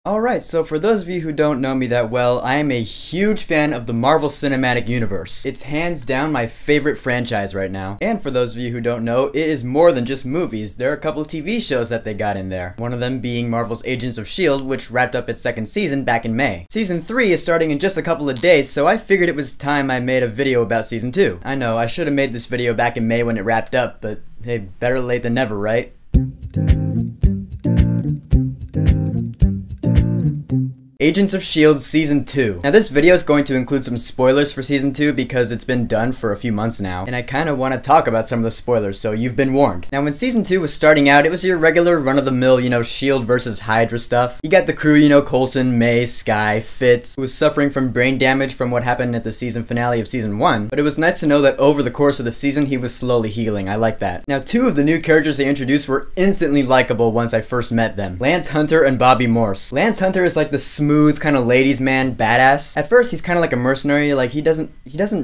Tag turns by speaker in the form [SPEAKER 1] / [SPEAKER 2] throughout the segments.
[SPEAKER 1] Alright, so for those of you who don't know me that well, I am a huge fan of the Marvel Cinematic Universe. It's hands down my favorite franchise right now. And for those of you who don't know, it is more than just movies. There are a couple of TV shows that they got in there. One of them being Marvel's Agents of S.H.I.E.L.D, which wrapped up its second season back in May. Season 3 is starting in just a couple of days, so I figured it was time I made a video about Season 2. I know, I should have made this video back in May when it wrapped up, but hey, better late than never, right? Agents of S.H.I.E.L.D. Season 2. Now this video is going to include some spoilers for Season 2 because it's been done for a few months now, and I kind of want to talk about some of the spoilers, so you've been warned. Now when Season 2 was starting out, it was your regular run-of-the-mill, S.H.I.E.L.D. versus Hydra stuff. You got the crew, Coulson, May, Skye, Fitz, who was suffering from brain damage from what happened at the season finale of Season 1, but it was nice to know that over the course of the season he was slowly healing. I like that. Now 2 of the new characters they introduced were instantly likable once I first met them. Lance Hunter and Bobbi Morse. Lance Hunter is like the smooth, kind of ladies man badass. At first he's kind of like a mercenary, like he doesn't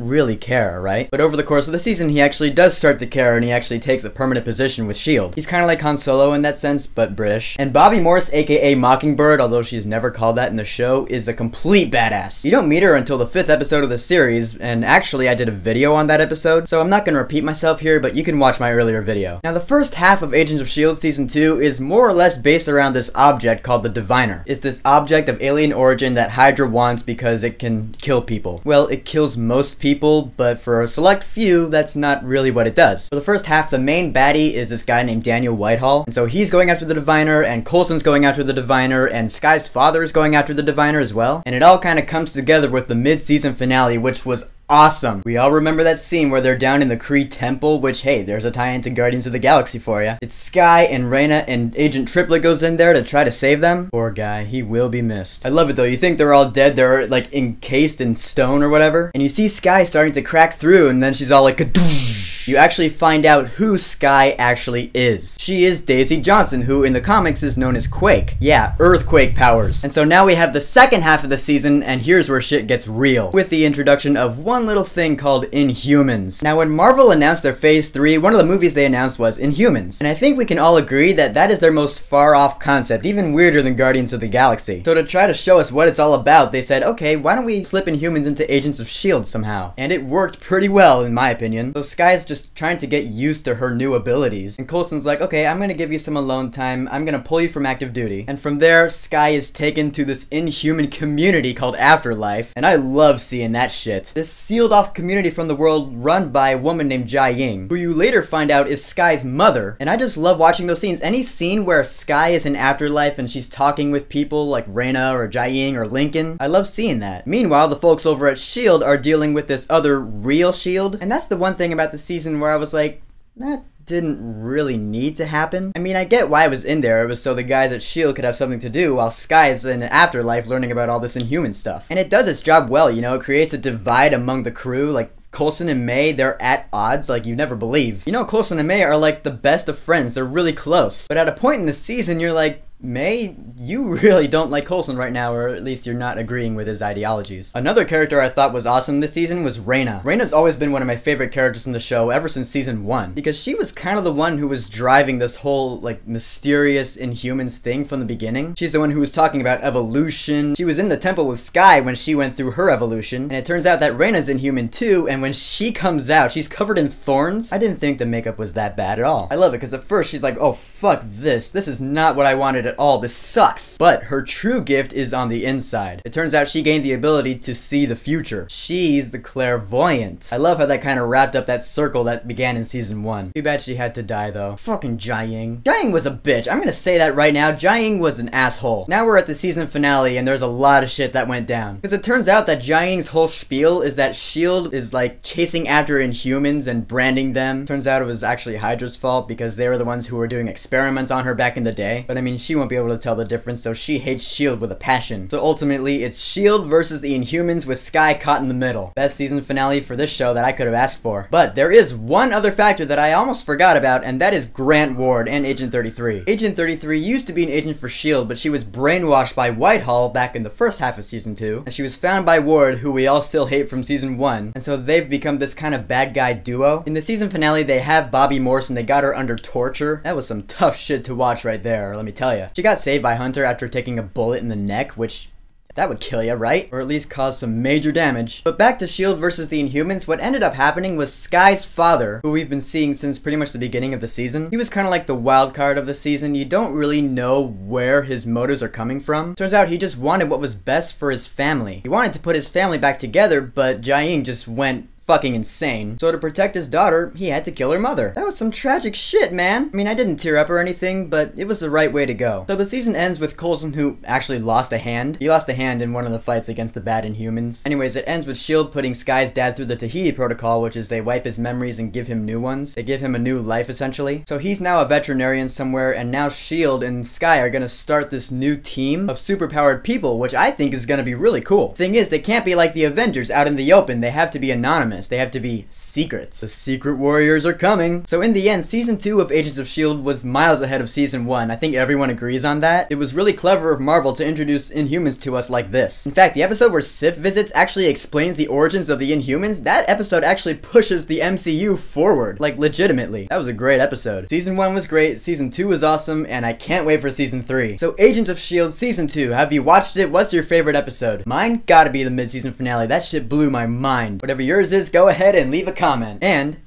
[SPEAKER 1] really care, right? But over the course of the season he actually does start to care, and he actually takes a permanent position with S.H.I.E.L.D. He's kind of like Han Solo in that sense, but British. And Bobbi Morse, aka Mockingbird, although she's never called that in the show, is a complete badass. You don't meet her until the 5th episode of the series, and actually I did a video on that episode, so I'm not going to repeat myself here, but you can watch my earlier video. Now the first half of Agents of S.H.I.E.L.D. Season 2 is more or less based around this object called the Diviner. It's this object of alien origin that Hydra wants because it can kill people. Well, it kills most people, but for a select few, that's not really what it does. For the first half, the main baddie is this guy named Daniel Whitehall, and so he's going after the Diviner, and Coulson's going after the Diviner, and Skye's father is going after the Diviner as well, and it all kind of comes together with the mid-season finale, which was awesome. We all remember that scene where they're down in the Kree temple, which, hey, there's a tie-in to Guardians of the Galaxy for ya. It's Skye and Raina, and Agent Triplet goes in there to try to save them. Poor guy, he will be missed. I love it though. You think they're all dead, they're like encased in stone or whatever, and you see Skye starting to crack through, and then she's all like, "Kadoosh!" You actually find out who Skye actually is. She is Daisy Johnson, who in the comics is known as Quake. Yeah, earthquake powers. And so now we have the second half of the season, and here's where shit gets real, with the introduction of one little thing called Inhumans. Now when Marvel announced their Phase 3, one of the movies they announced was Inhumans, and I think we can all agree that that is their most far-off concept, even weirder than Guardians of the Galaxy. So to try to show us what it's all about, they said, okay, why don't we slip Inhumans into Agents of S.H.I.E.L.D. somehow? And it worked pretty well, in my opinion. So Skye's just trying to get used to her new abilities, and Coulson's like, okay, I'm gonna give you some alone time, I'm gonna pull you from active duty. And from there, Skye is taken to this inhuman community called Afterlife, and I love seeing that shit. This sealed off community from the world run by a woman named Jia-Ying, who you later find out is Skye's mother, and I just love watching those scenes. Any scene where Skye is in Afterlife and she's talking with people like Raina or Jia-Ying or Lincoln, I love seeing that. Meanwhile, the folks over at S.H.I.E.L.D. are dealing with this other real S.H.I.E.L.D., and that's the one thing about the season where I was like, that didn't really need to happen. I mean, I get why it was in there. It was so the guys at S.H.I.E.L.D. could have something to do while Skye's in Afterlife learning about all this Inhuman stuff. And it does its job well, it creates a divide among the crew, like Coulson and May, they're at odds like you never believe. Coulson and May are like the best of friends, they're really close. But at a point in the season, you're like, May, you really don't like Coulson right now, or at least you're not agreeing with his ideologies. Another character I thought was awesome this season was Raina. Raina's always been one of my favorite characters in the show ever since season 1, because she was kind of the one who was driving this whole, like, mysterious Inhumans thing from the beginning. She's the one who was talking about evolution. She was in the temple with Skye when she went through her evolution, and it turns out that Raina's Inhuman too, and when she comes out, she's covered in thorns. I didn't think the makeup was that bad at all. I love it, because at first she's like, oh, fuck this. This is not what I wanted at all. This sucks. But her true gift is on the inside. It turns out she gained the ability to see the future. She's the clairvoyant. I love how that kind of wrapped up that circle that began in season 1. Too bad she had to die though. Fucking Jia-Ying. Jia-Ying was a bitch. I'm gonna say that right now. Jia-Ying was an asshole. Now we're at the season finale and there's a lot of shit that went down. Because it turns out that Jia-Ying's whole spiel is that S.H.I.E.L.D. is like chasing after Inhumans and branding them. Turns out it was actually Hydra's fault because they were the ones who were doing experiments on her back in the day. But I mean, she won't be able to tell the difference, so she hates S.H.I.E.L.D. with a passion. So ultimately, it's S.H.I.E.L.D. versus the Inhumans with Skye caught in the middle. Best season finale for this show that I could have asked for. But there is one other factor that I almost forgot about, and that is Grant Ward and Agent 33. Agent 33 used to be an agent for S.H.I.E.L.D., but she was brainwashed by Whitehall back in the first half of season 2, and she was found by Ward, who we all still hate from season 1, and so they've become this kind of bad guy duo. In the season finale, they have Bobbi Morse and they got her under torture. That was some tough shit to watch right there, let me tell you. She got saved by Hunter after taking a bullet in the neck, which that would kill ya, right? Or at least cause some major damage. But back to S.H.I.E.L.D. versus the Inhumans, what ended up happening was Skye's father, who we've been seeing since pretty much the beginning of the season. He was kind of like the wild card of the season. You don't really know where his motives are coming from. Turns out he just wanted what was best for his family. He wanted to put his family back together, but Jae-in just went fucking insane. So to protect his daughter, he had to kill her mother. That was some tragic shit, man. I mean, I didn't tear up or anything, but it was the right way to go. So the season ends with Coulson, who actually lost a hand. He lost a hand in one of the fights against the bad Inhumans. Anyways, it ends with S.H.I.E.L.D. putting Skye's dad through the Tahiti protocol, which is they wipe his memories and give him new ones. They give him a new life, essentially. So he's now a veterinarian somewhere, and now S.H.I.E.L.D. and Skye are gonna start this new team of superpowered people, which I think is gonna be really cool. Thing is, they can't be like the Avengers out in the open. They have to be anonymous. They have to be secrets. The secret warriors are coming. So in the end, season 2 of Agents of S.H.I.E.L.D. was miles ahead of season 1. I think everyone agrees on that. It was really clever of Marvel to introduce Inhumans to us like this. In fact, the episode where Sif visits actually explains the origins of the Inhumans. That episode actually pushes the MCU forward, like legitimately. That was a great episode. Season 1 was great, season 2 was awesome, and I can't wait for season 3. So Agents of S.H.I.E.L.D. season 2, have you watched it? What's your favorite episode? Mine gotta be the mid-season finale. That shit blew my mind. Whatever yours is, go ahead and leave a comment. And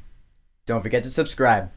[SPEAKER 1] don't forget to subscribe.